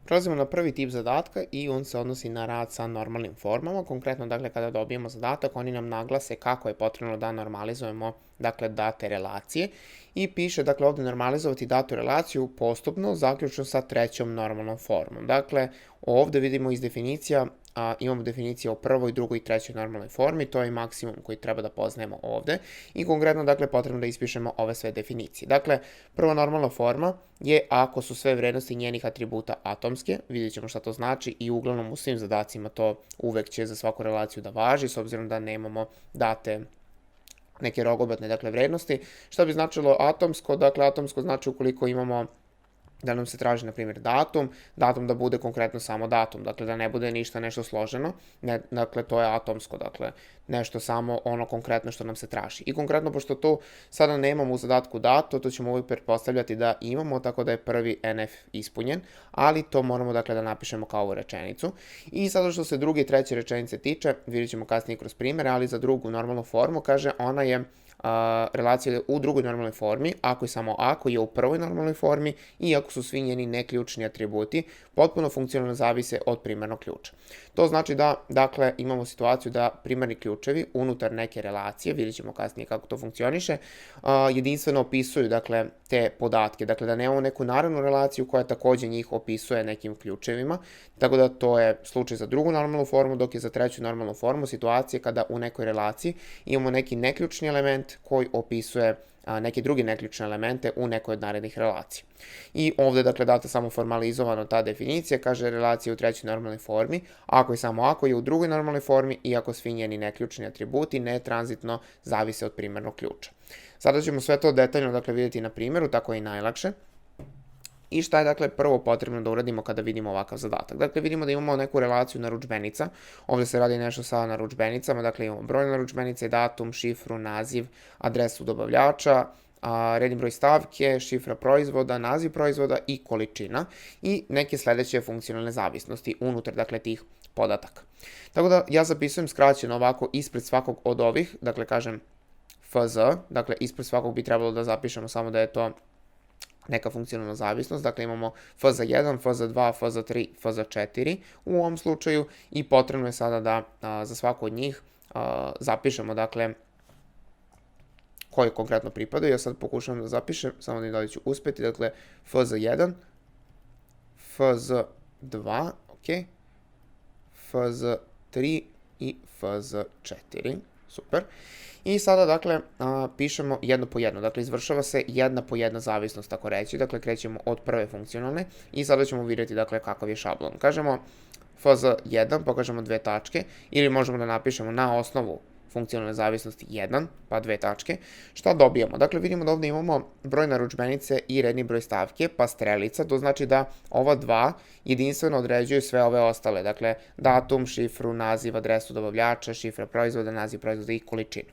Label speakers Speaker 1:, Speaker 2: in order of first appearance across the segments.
Speaker 1: Prelazimo na prvi tip zadatka i on se odnosi na rad sa normalnim formama. Konkretno, dakle, kada dobijemo zadatak, oni nam naglase kako je potrebno da normalizujemo, dakle, date relacije i piše, dakle, ovde normalizovati datu relaciju postupno, zaključno sa trećom normalnom formom. Dakle, ovde vidimo iz definicija, imamo definicije o prvoj, drugoj i trećoj normalnoj formi, to je i maksimum koji treba da poznajemo ovde i konkretno, dakle, potrebno da ispišemo ove sve definicije. Dakle, prva normalna forma je ako su sve vrednosti njenih atributa atomske, vidjet ćemo šta to znači i uglavnom u svim zadacima to uvek će za svaku relaciju da važi, s obzirom da nemamo date neke rogobatne, dakle, vrednosti. Šta bi značilo atomsko? Dakle, atomsko znači ukoliko imamo da nam se traži, na primjer, datum da bude konkretno samo datum, dakle da ne bude ništa nešto složeno, dakle to je atomsko, dakle nešto samo ono konkretno što nam se traži. I konkretno, pošto tu sada nemamo u zadatku dato, to ćemo uvijek pretpostavljati da imamo, tako da je prvi NF ispunjen, ali to moramo, dakle, da napišemo kao ovu rečenicu. I sada što se druge i treće rečenice tiče, vidjet ćemo kasnije kroz primjere, ali za drugu normalnu formu, kaže, ona je relacija u drugoj normalnoj formi, ako i samo ako je u prvoj normalnoj formi i ako su svi njeni neključni atributi potpuno funkcionalno zavise od primarnog ključa. To znači da, dakle, imamo situaciju da primarni ključevi unutar neke relacije, vidjet ćemo kasnije kako to funkcioniše, jedinstveno opisuju, dakle, te podatke, dakle da nemamo neku naravnu relaciju koja takođe njih opisuje nekim ključevima, tako da to je slučaj za drugu normalnu formu, dok je za treću normalnu formu situacija kada u nekoj relaciji imamo neki neključni element koji opisuje neke druge neključne elemente u nekoj od narednih relacija. I ovde, dakle, data samo formalizovano ta definicija, kaže relacija u trećoj normalnoj formi, ako i samo ako je u drugoj normalnoj formi i ako svi njeni neključni atributi netranzitno zavise od primarnog ključa. Sada ćemo sve to detaljno, dakle, vidjeti na primjeru, tako je i najlakše. I šta je, dakle, prvo potrebno da uradimo kada vidimo ovakav zadatak? Dakle, vidimo da imamo neku relaciju narudžbenica, ovde se radi nešto sa narudžbenicama, dakle imamo broj narudžbenice, datum, šifru, naziv, adresu dobavljača, redni broj stavke, šifra proizvoda, naziv proizvoda i količina i neke sledeće funkcionalne zavisnosti unutar, dakle, tih podataka. Tako da ja zapisujem skraćeno ovako ispred svakog od ovih, dakle, kažem FZ, dakle, ispred svakog bi trebalo da zapišemo samo da je to neka funkcionalna zavisnost, dakle imamo FZ1, FZ2, FZ3, FZ4 u ovom slučaju i potrebno je sada da za svaku od njih zapišemo, dakle, koje konkretno pripadaju. Ja sad pokušavam da zapišem, samo da li ću uspeti, dakle FZ1, FZ2, ok, FZ3 i FZ4, super. I sada, dakle, pišemo jedno po jedno, dakle, izvršava se jedna po jedna zavisnost, tako reći, dakle, krećemo od prve funkcionalne i sada ćemo vidjeti, dakle, kakav je šablon. Kažemo FZ1, pa kažemo dve tačke, ili možemo da napišemo na osnovu funkcionalne zavisnosti 1, pa dve tačke. Šta dobijamo? Dakle, vidimo da ovde imamo broj narudžbenice i redni broj stavke, pa strelica, to znači da ova dva jedinstveno određuju sve ove ostale, dakle, datum, šifru, naziv, adresu dobavljača, šifra proizvoda, naziv proizvoda i količinu.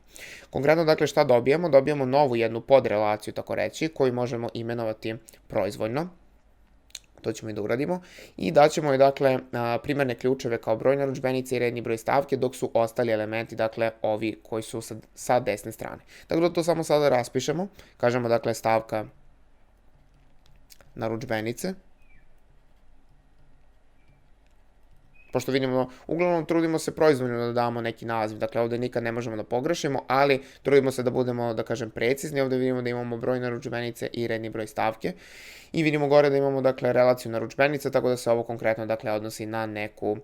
Speaker 1: Konkretno, dakle, šta dobijamo? Dobijamo novu jednu podrelaciju, tako reći, koju možemo imenovati proizvoljno. To ćemo i da uradimo i daćemo je, dakle, primarne ključeve kao broj narudžbenice i redni broj stavke, dok su ostali elementi, dakle, ovi koji su sa desne strane. Tako da to samo sada raspišemo, kažemo, dakle, stavka narudžbenice, pošto vidimo, uglavnom trudimo se proizvoljno da damo neki naziv, dakle ovde nikad ne možemo da pogrešimo, ali trudimo se da budemo, da kažem, precizni, ovde vidimo da imamo broj narudžbenice i redni broj stavke i vidimo gore da imamo, dakle, relaciju narudžbenice, tako da se ovo konkretno, dakle, odnosi na neku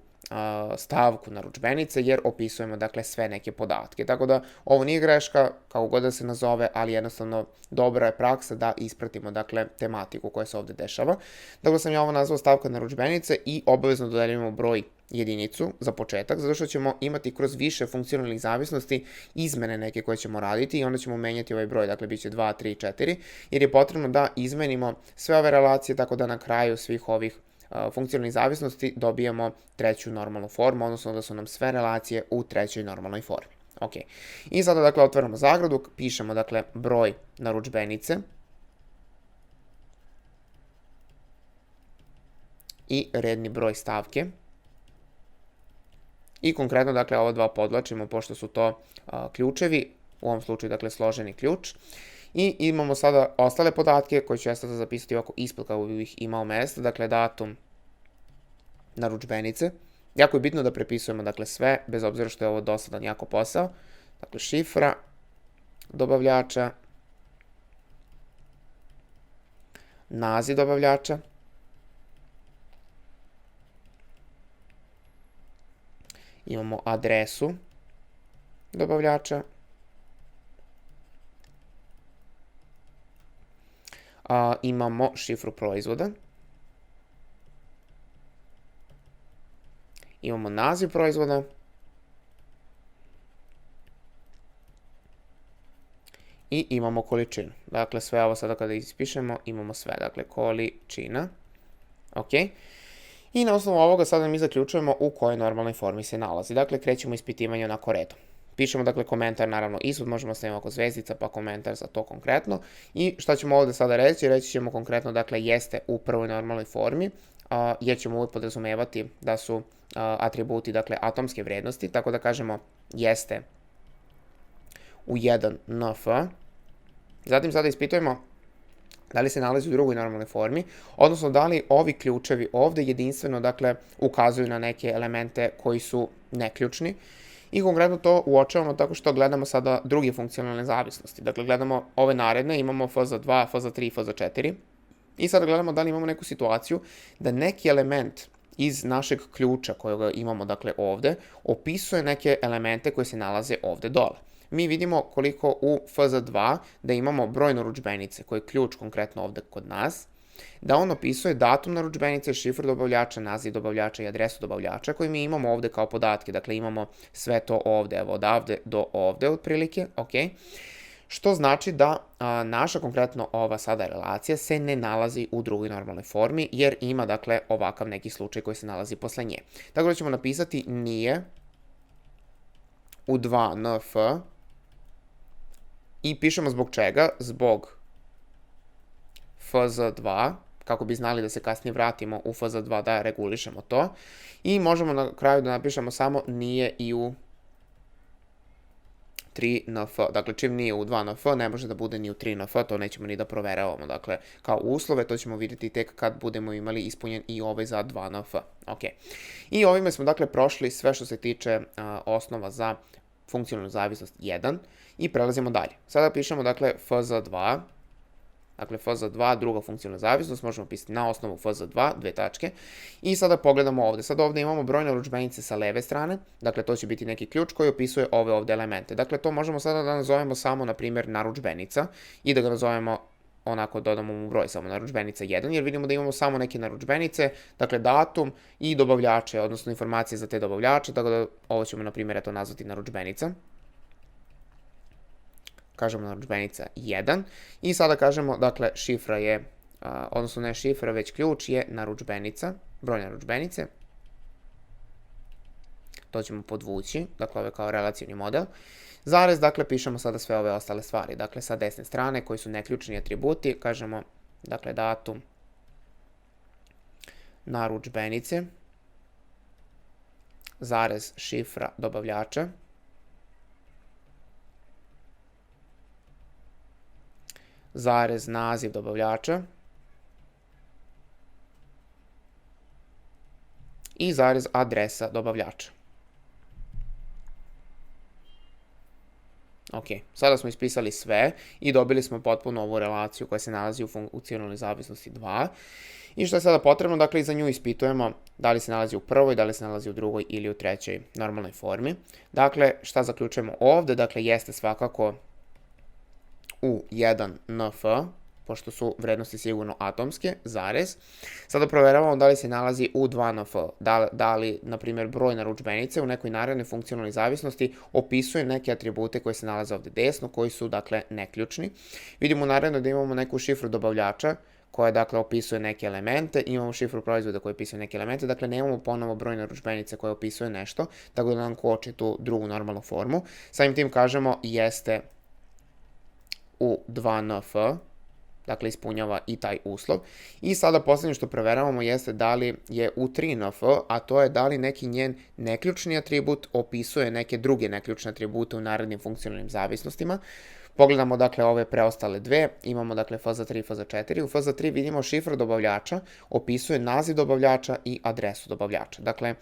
Speaker 1: stavku narudžbenice, jer opisujemo, dakle, sve neke podatke. Tako da ovo nije greška, kako god da se nazove, ali jednostavno dobra je praksa da ispratimo, dakle, tematiku koja se ovde dešava. Dakle, sam ja ovo nazvao stavka narudžbenice i obavezno dodeljujemo broj jedinicu za početak, zato što ćemo imati kroz više funkcionalnih zavisnosti izmene neke koje ćemo raditi i onda ćemo menjati ovaj broj, dakle, bit će 2, 3, 4, jer je potrebno da izmenimo sve ove relacije, tako da na kraju svih ovih funkcionalnih zavisnosti dobijemo treću normalnu formu, odnosno da su nam sve relacije u trećoj normalnoj formi. Ok. I sada, dakle, otvaramo zagradu, pišemo, dakle, broj narudžbenice i redni broj stavke. I konkretno, dakle, ova dva podvlačimo, pošto su to ključevi, u ovom slučaju, dakle, složeni ključ. I imamo sada ostale podatke koje ću ja sada zapisati ovako ispod kako bih imao mesta, dakle, datum, narudžbenice. Jako je bitno da prepisujemo dakle sve, bez obzira što je ovo dosadan jako posao. Dakle, šifra dobavljača, naziv dobavljača, imamo adresu dobavljača, imamo šifru proizvoda, imamo naziv proizvoda, i imamo količinu. Dakle, sve ovo sada kada ispišemo, imamo sve. Dakle, količina. Ok. I na osnovu ovoga sada mi zaključujemo u kojoj normalnoj formi se nalazi. Dakle, krećemo ispitivanje onako redom. Pišemo, dakle, komentar, naravno, ispod možemo staviti oko zvezdica, pa komentar za to konkretno. I šta ćemo ovde sada reći? Reći ćemo konkretno, dakle, jeste u prvoj normalnoj formi, jer ćemo uvijek podrazumevati da su atributi, dakle, atomske vrednosti, tako da kažemo jeste u 1 NF. Zatim sada ispitujemo da li se nalazi u drugoj normalnoj formi, odnosno da li ovi ključevi ovde jedinstveno, dakle, ukazuju na neke elemente koji su neključni. I konkretno to uočavamo tako što gledamo sada druge funkcionalne zavisnosti. Dakle, gledamo ove naredne, imamo f za 2, f za 3, f za 4. I sada gledamo da li imamo neku situaciju da neki element iz našeg ključa kojega imamo, dakle, ovde, opisuje neke elemente koje se nalaze ovde dole. Mi vidimo koliko u f za 2 da imamo broj narudžbenice, koji je ključ konkretno ovde kod nas, da on opisuje datum narudžbenice, šifru dobavljača, naziv dobavljača i adresu dobavljača koji mi imamo ovde kao podatke. Dakle, imamo sve to ovde, evo odavde do ovde otprilike, ok? Što znači da naša konkretno ova sada relacija se ne nalazi u drugoj normalnoj formi, jer ima, dakle, ovakav neki slučaj koji se nalazi posle nje. Tako da ćemo napisati nije u 2NF i pišemo zbog čega? Zbog f za 2, kako bi znali da se kasnije vratimo u f za 2 da regulišemo to. I možemo na kraju da napišemo samo nije i u 3NF. Dakle, čim nije u 2NF, ne može da bude ni u 3NF, to nećemo ni da proveravamo. Dakle, kao uslove, to ćemo vidjeti tek kad budemo imali ispunjen i ovaj za 2NF. Ok. I ovime smo, dakle, prošli sve što se tiče osnova za funkcionalnu zavisnost 1 i prelazimo dalje. Sada pišemo, dakle, f za 2. Dakle, f za 2, druga funkcionalna zavisnost, možemo pisati na osnovu f za 2, dve tačke. I sada pogledamo ovde. Sada ovde imamo broj narudžbenice sa leve strane, dakle, to će biti neki ključ koji opisuje ove ovde elemente. Dakle, to možemo sada da nazovemo samo, na primjer, narudžbenica i da ga nazovemo onako, dodamo mu broj, samo narudžbenica 1, jer vidimo da imamo samo neke narudžbenice, dakle, datum i dobavljače, odnosno informacije za te dobavljače, tako da ovo ćemo, na primjer, eto nazvati narudžbenica. Kažemo narudžbenica 1 i sada kažemo, dakle, šifra je, odnosno ne šifra, već ključ je narudžbenica, broj narudžbenice. To ćemo podvući, dakle, ovo je kao relacijni model. Zarez, dakle, pišemo sada sve ove ostale stvari. Dakle, sa desne strane, koji su neključni atributi, kažemo, dakle, datum narudžbenice, zarez šifra dobavljača, zarez naziv dobavljača i zarez adresa dobavljača. Ok, sada smo ispisali sve i dobili smo potpuno ovu relaciju koja se nalazi u funkcionalnoj zavisnosti 2. I što je sada potrebno, dakle, i za nju ispitujemo da li se nalazi u prvoj, da li se nalazi u drugoj ili u trećoj normalnoj formi. Dakle, šta zaključujemo ovde? Dakle, jeste svakako u 1NF, pošto su vrednosti sigurno atomske, zarez. Sada proveravamo da li se nalazi u 2NF, da li, na primjer, broj narudžbenice u nekoj narednoj funkcionalnoj zavisnosti opisuje neke atribute koje se nalaze ovde desno, koji su, dakle, neključni. Vidimo naredno da imamo neku šifru dobavljača, koja, dakle, opisuje neke elemente, imamo šifru proizvoda koja opisuje neke elemente, dakle, nemamo ponovo broj narudžbenice koja opisuje nešto, tako da nam koči tu drugu normalnu formu. Samim tim kažemo jeste u 2NF, dakle, ispunjava i taj uslov. I sada posljednje što proveravamo jeste da li je u 3NF, a to je da li neki njen neključni atribut opisuje neke druge neključne atribute u narednim funkcionalnim zavisnostima. Pogledamo dakle ove preostale dve, imamo dakle FZ3 i FZ4. U FZ3 vidimo šifra dobavljača, opisuje naziv dobavljača i adresu dobavljača. Dakle,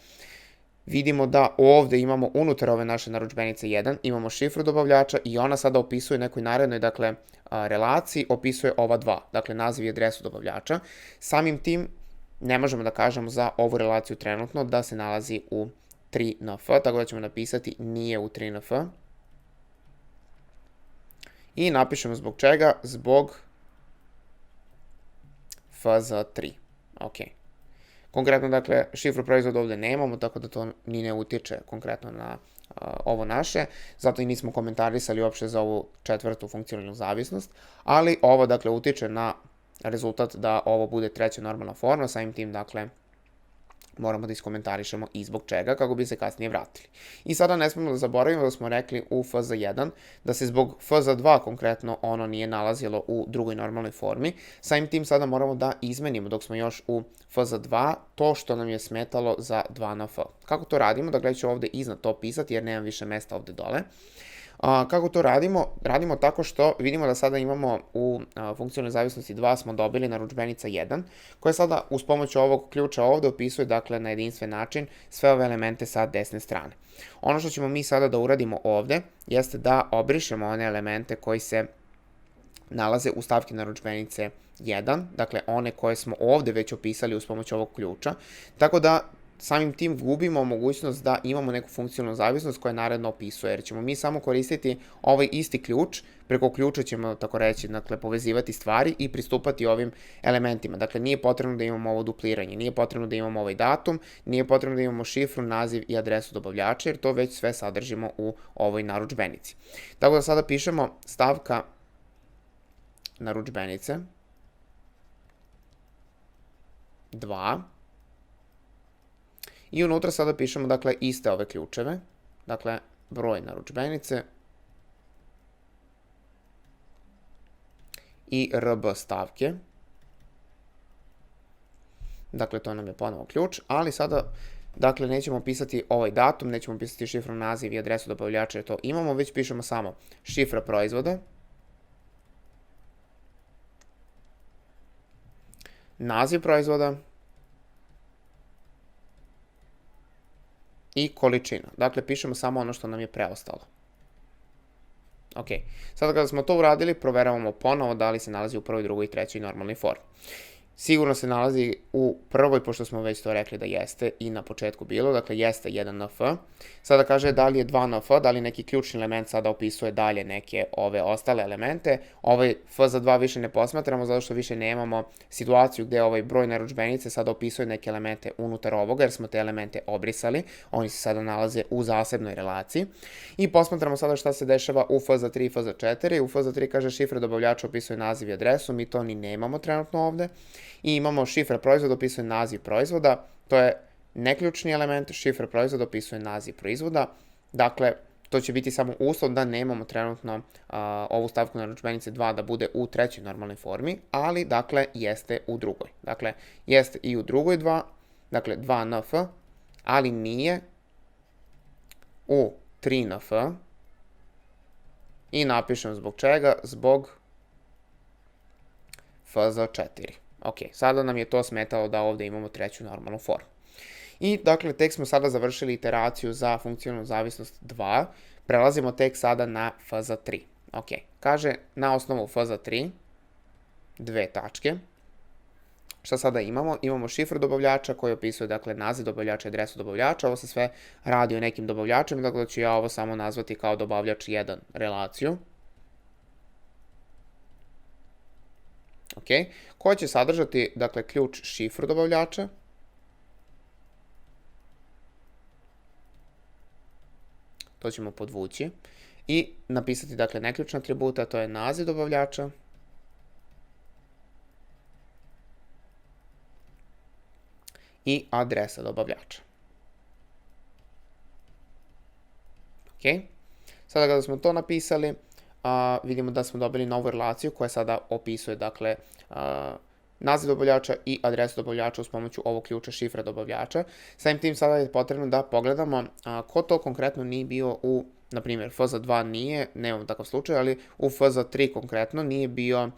Speaker 1: vidimo da ovde imamo unutar ove naše narudžbenice 1, imamo šifru dobavljača i ona sada opisuje nekoj narednoj, dakle, relaciji, opisuje ova dva, dakle, naziv i adresu dobavljača. Samim tim, ne možemo da kažemo za ovu relaciju trenutno da se nalazi u 3NF, tako da ćemo napisati nije u 3NF. I napišemo zbog čega? Zbog FZ3. Ok. Konkretno, dakle, šifru proizvoda ovde nemamo, tako da to ni ne utječe konkretno na ovo naše, zato i nismo komentarisali uopšte za ovu četvrtu funkcionalnu zavisnost, ali ovo, dakle, utječe na rezultat da ovo bude treća normalna forma, samim tim, dakle, moramo da iskomentarišemo i zbog čega, kako bi se kasnije vratili. I sada ne smemo da zaboravimo da smo rekli u FZ1 da se zbog FZ2 konkretno ono nije nalazilo u drugoj normalnoj formi. Samim tim sada moramo da izmenimo dok smo još u FZ2 to što nam je smetalo za 2NF. Kako to radimo? Dakle, ću ovde iznad to pisati jer nemam više mesta ovde dole. Kako to radimo? Radimo tako što vidimo da sada imamo u funkcionalnoj zavisnosti 2 smo dobili narudžbenica 1, koja sada uz pomoć ovog ključa ovde opisuje, dakle, na jedinstven način sve ove elemente sa desne strane. Ono što ćemo mi sada da uradimo ovde jeste da obrišemo one elemente koji se nalaze u stavki narudžbenice 1, dakle one koje smo ovde već opisali uz pomoć ovog ključa, tako da samim tim gubimo mogućnost da imamo neku funkcionalnu zavisnost koja naredno opisuje, jer ćemo mi samo koristiti ovaj isti ključ, preko ključa ćemo, tako reći, dakle, povezivati stvari i pristupati ovim elementima. Dakle, nije potrebno da imamo ovo dupliranje, nije potrebno da imamo ovaj datum, nije potrebno da imamo šifru, naziv i adresu dobavljača, jer to već sve sadržimo u ovoj narudžbenici. Tako da sada pišemo stavka narudžbenice 2, i unutra sada pišemo, dakle, iste ove ključeve, dakle, broj narudžbenice i RB stavke. Dakle, to nam je ponovo ključ, ali sada, dakle, nećemo pisati ovaj datum, nećemo pisati šifru, naziv i adresu dobavljača, jer to imamo, već pišemo samo šifra proizvoda, naziv proizvoda i količina. Dakle, pišemo samo ono što nam je preostalo. Ok, sada kada smo to uradili, proveravamo ponovo da li se nalazi u prvoj, drugoj i trećoj normalnoj formi. Sigurno se nalazi u prvoj, pošto smo već to rekli da jeste i na početku bilo, dakle jeste 1NF. Sada kaže da li je 2NF, da li neki ključni element sada opisuje dalje neke ove ostale elemente. Ovaj FZ2 više ne posmatramo zato što više nemamo situaciju gde ovaj broj narudžbenice sada opisuje neke elemente unutar ovoga, jer smo te elemente obrisali. Oni se sada nalaze u zasebnoj relaciji. I posmatramo sada šta se dešava u FZ3 i FZ4. U FZ3 kaže šifra dobavljača opisuje naziv i adresu, mi to ni nemamo trenutno ovde. I imamo šifra proizvoda, opisuje naziv proizvoda, to je neključni element, šifra proizvoda opisuje naziv proizvoda, dakle, to će biti samo uslov da nemamo trenutno ovu stavku narudžbenice 2 da bude u trećoj normalnoj formi, ali, dakle, jeste u drugoj. Dakle, jeste i u drugoj 2, dakle, 2NF, ali nije u 3NF i napišem zbog čega, zbog FZ4. Ok, sada nam je to smetalo da ovde imamo treću normalnu formu. I, dakle, tek smo sada završili iteraciju za funkcionalnu zavisnost 2, prelazimo tek sada na FZ3. Ok, kaže, na osnovu FZ3, dve tačke, šta sada imamo? Imamo šifru dobavljača koji opisuje, dakle, naziv dobavljača i adresu dobavljača, ovo se sve radi o nekim dobavljačima, dakle, ću ja ovo samo nazvati kao dobavljač 1 relaciju. Ok, koja će sadržati, dakle, ključ šifru dobavljača, to ćemo podvući, i napisati, dakle, neključne atribute, a to je naziv dobavljača, i adresa dobavljača. Ok, sada kada smo to napisali, vidimo da smo dobili novu relaciju koja sada opisuje, dakle, naziv dobavljača i adresu dobavljača uz pomoću ovog ključa šifra dobavljača. Samim tim sada je potrebno da pogledamo ko to konkretno nije bio u na primjer f za 2 nije, nemam takav slučaj, ali u f za 3 konkretno nije bio,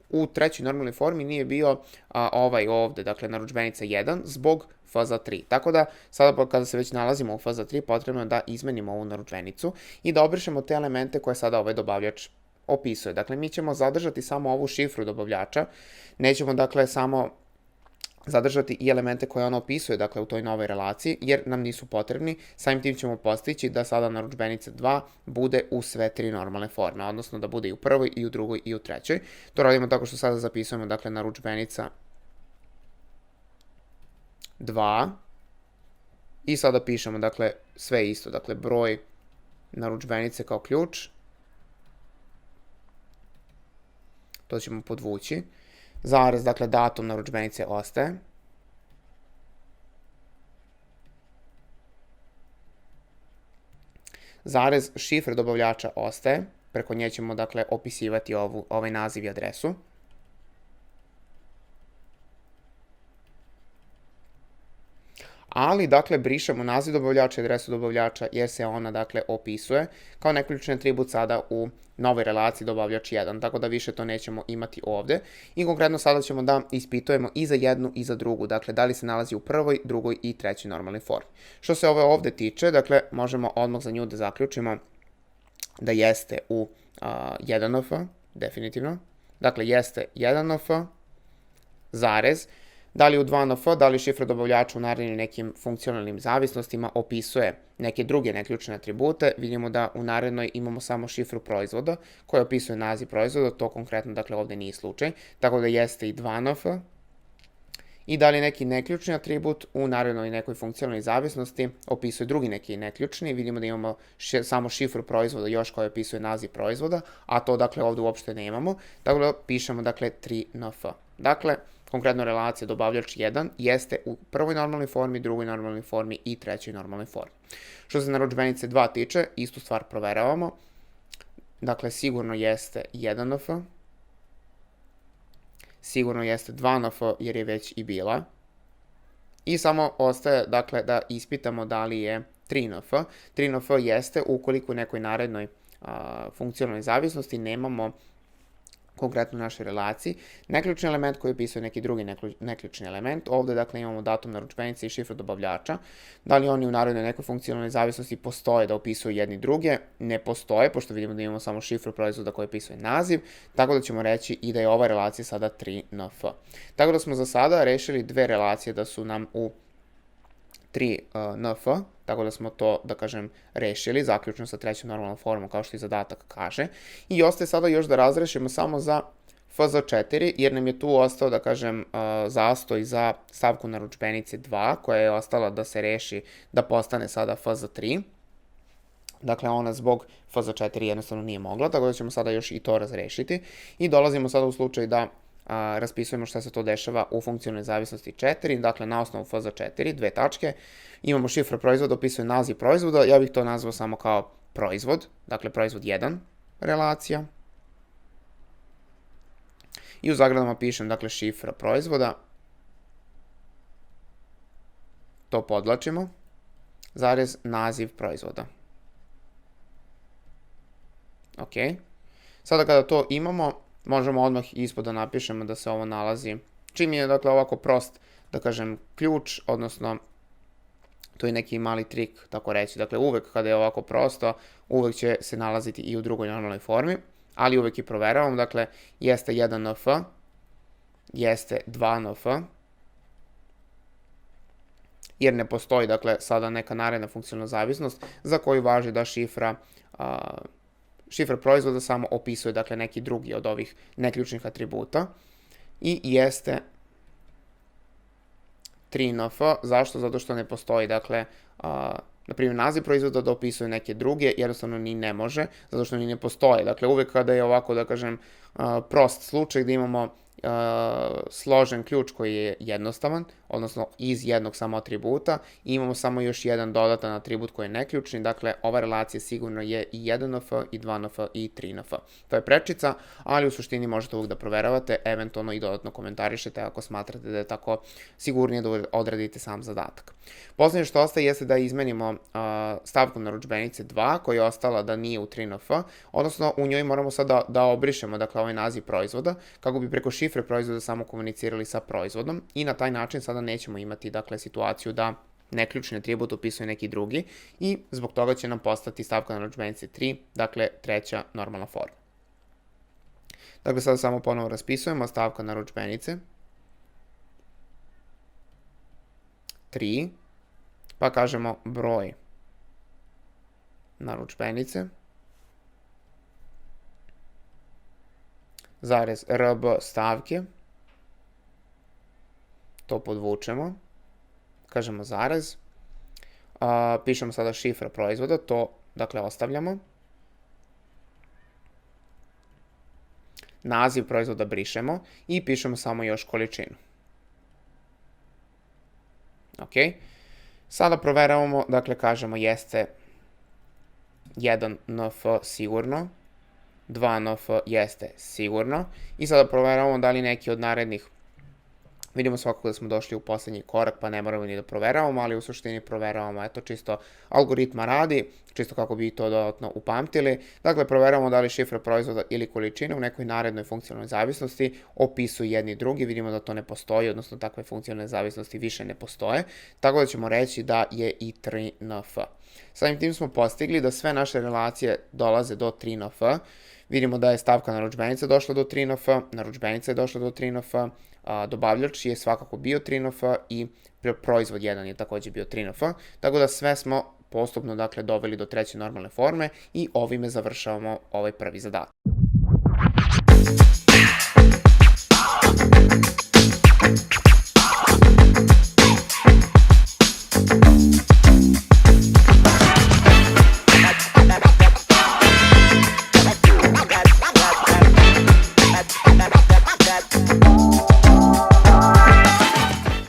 Speaker 1: u trećoj normalnoj formi nije bio ovaj ovde, dakle narudžbenica 1 zbog f za 3. Tako da sada kada se već nalazimo u f za 3 potrebno je da izmenimo ovu narudžbenicu i da obrišemo te elemente koje sada ovaj dobavljač opisuje. Dakle, mi ćemo zadržati samo ovu šifru dobavljača, nećemo dakle samo zadržati i elemente koje on opisuje, dakle, u toj novoj relaciji, jer nam nisu potrebni. Samim tim ćemo postići da sada narudžbenica 2 bude u sve tri normalne forme, odnosno da bude i u prvoj, i u drugoj, i u trećoj. To radimo tako što sada zapisujemo, dakle, narudžbenica 2 i sada pišemo, dakle, sve isto, dakle, broj narudžbenice kao ključ. To ćemo podvući. Zarez, dakle, datum narudžbenice ostaje. Zarez, šifra dobavljača ostaje. Preko nje ćemo, dakle, opisivati ovaj naziv i adresu. Ali, dakle, brišemo naziv dobavljača i adresu dobavljača jer se ona, dakle, opisuje kao neključni atribut sada u novoj relaciji dobavljač 1, tako da više to nećemo imati ovde. I konkretno sada ćemo da ispitujemo i za jednu i za drugu, dakle, da li se nalazi u prvoj, drugoj i trećoj normalnoj formi. Što se ove ovde tiče, dakle, možemo odmah za nju da zaključimo da jeste u 1nf, definitivno. Dakle, jeste 1nf, zarez, da li u 2nf, da li šifra dobavljača u narednim nekim funkcionalnim zavisnostima opisuje neke druge neključne atribute. Vidimo da u narednoj imamo samo šifru proizvoda koja opisuje naziv proizvoda, to konkretno, dakle, ovde nije slučaj, tako da jeste i 2nf. I da li neki neključni atribut u narednoj nekoj funkcionalnoj zavisnosti opisuje drugi neki neključni. Vidimo da imamo samo šifru proizvoda još koja opisuje naziv proizvoda, a to, dakle, ovde uopšte nemamo, tako da pišemo, dakle, 3nf. Dakle, konkretno relacija dobavljač 1 jeste u prvoj normalnoj formi, drugoj normalnoj formi i trećoj normalnoj formi. Što se narudžbenice 2 tiče, istu stvar proveravamo. Dakle, sigurno jeste 1nf, sigurno jeste 2nf jer je već i bila. I samo ostaje, dakle, da ispitamo da li je 3nf. 3nf jeste ukoliko u nekoj narednoj funkcionalnoj zavisnosti nemamo konkretno u našoj relaciji neključni element koji opisuje neki drugi neključni element. Ovde, dakle, imamo datum narudžbenice i šifru dobavljača. Da li oni u narednoj nekoj funkcionalnoj zavisnosti postoje da opisuju jedni druge? Ne postoje, pošto vidimo da imamo samo šifru proizvoda koja opisuje naziv, tako da ćemo reći i da je ova relacija sada 3nf. Tako da smo za sada rešili dve relacije da su nam u 3nf, tako da smo to, da kažem, rešili, zaključno sa trećom normalnom formom, kao što i zadatak kaže. I ostaje sada još da razrešimo samo za f za 4, jer nam je tu ostao, da kažem, zastoj za stavku narudžbenice 2, koja je ostala da se reši, da postane sada f za 3. Dakle, ona zbog f za 4 jednostavno nije mogla, tako da ćemo sada još i to razrešiti. I dolazimo sada u slučaj da raspisujemo šta se to dešava u funkcionalnoj zavisnosti 4, dakle, na osnovu f za 4, dve tačke, imamo šifra proizvoda, opisuje naziv proizvoda, ja bih to nazvao samo kao proizvod, dakle, proizvod 1 relacija. I u zagradama pišem, dakle, šifra proizvoda, to podlačimo, zarez naziv proizvoda. Ok, sada kada to imamo, možemo odmah ispod da napišemo da se ovo nalazi, čim je, dakle, ovako prost, da kažem, ključ, odnosno, to je neki mali trik, tako reći, dakle, uvek kada je ovako prosto, uvek će se nalaziti i u drugoj normalnoj formi, ali uvek i proveravamo, dakle, jeste 1nf, jeste 2nf, jer ne postoji, dakle, sada neka naredna funkcionalna zavisnost za koju važi da šifra proizvoda samo opisuje, dakle, neki drugi od ovih neključnih atributa. I jeste 3nf, zašto? Zato što ne postoji, dakle, na primjer, naziv proizvoda da opisuje neke druge, jednostavno ni ne može, zato što ni ne postoje. Dakle, uvek kada je ovako, da kažem, prost slučaj gde imamo složen ključ koji je jednostavan, odnosno iz jednog samo atributa, i imamo samo još jedan dodatan atribut koji je neključni, dakle ova relacija sigurno je i 1nf, i 2nf, i 3nf. To je prečica, ali u suštini možete uvijek da proveravate, eventualno i dodatno komentarišete ako smatrate da je tako sigurnije da odradite sam zadatak. Poslednje što ostaje jeste da izmenimo stavku narudžbenice 2, koja je ostala da nije u 3nf, odnosno u njoj moramo sad da obrišemo, dakle, ovaj naziv proizvoda, kako bi preko šifre proizvoda samo komunicirali sa proizvodom, i na taj način sada nećemo imati, dakle, situaciju da neključni atribut upisuje neki drugi, i zbog toga će nam postati stavka narudžbenice 3, dakle, treća normalna forma. Dakle, sada samo ponovo raspisujemo stavka narudžbenice 3, pa kažemo broj narudžbenice, zarez rb stavke, to podvučemo, kažemo zarez, pišemo sada šifra proizvoda, to, dakle, ostavljamo, naziv proizvoda brišemo i pišemo samo još količinu. Ok, sada proveravamo, dakle, kažemo jeste 1nf sigurno, 2nf jeste sigurno, i sada proveravamo da li neki od narednih, vidimo svakako da smo došli u poslednji korak, pa ne moramo ni da proveravamo, ali u suštini proveravamo, eto, čisto algoritma radi, čisto kako bi to dodatno upamtili. Dakle, proveravamo da li šifra proizvoda ili količina u nekoj narednoj funkcionalnoj zavisnosti opisuju jedni drugi, vidimo da to ne postoji, odnosno takve funkcionalne zavisnosti više ne postoje, tako da ćemo reći da je i 3nf. Samim tim smo postigli da sve naše relacije dolaze do 3nf, vidimo da je stavka narudžbenica došla do 3nf, narudžbenica je došla do 3nf, dobavljač je svakako bio 3nf i proizvod 1 je takođe bio 3nf, tako da sve smo postupno, dakle, doveli do treće normalne forme i ovime završavamo ovaj prvi zadatak.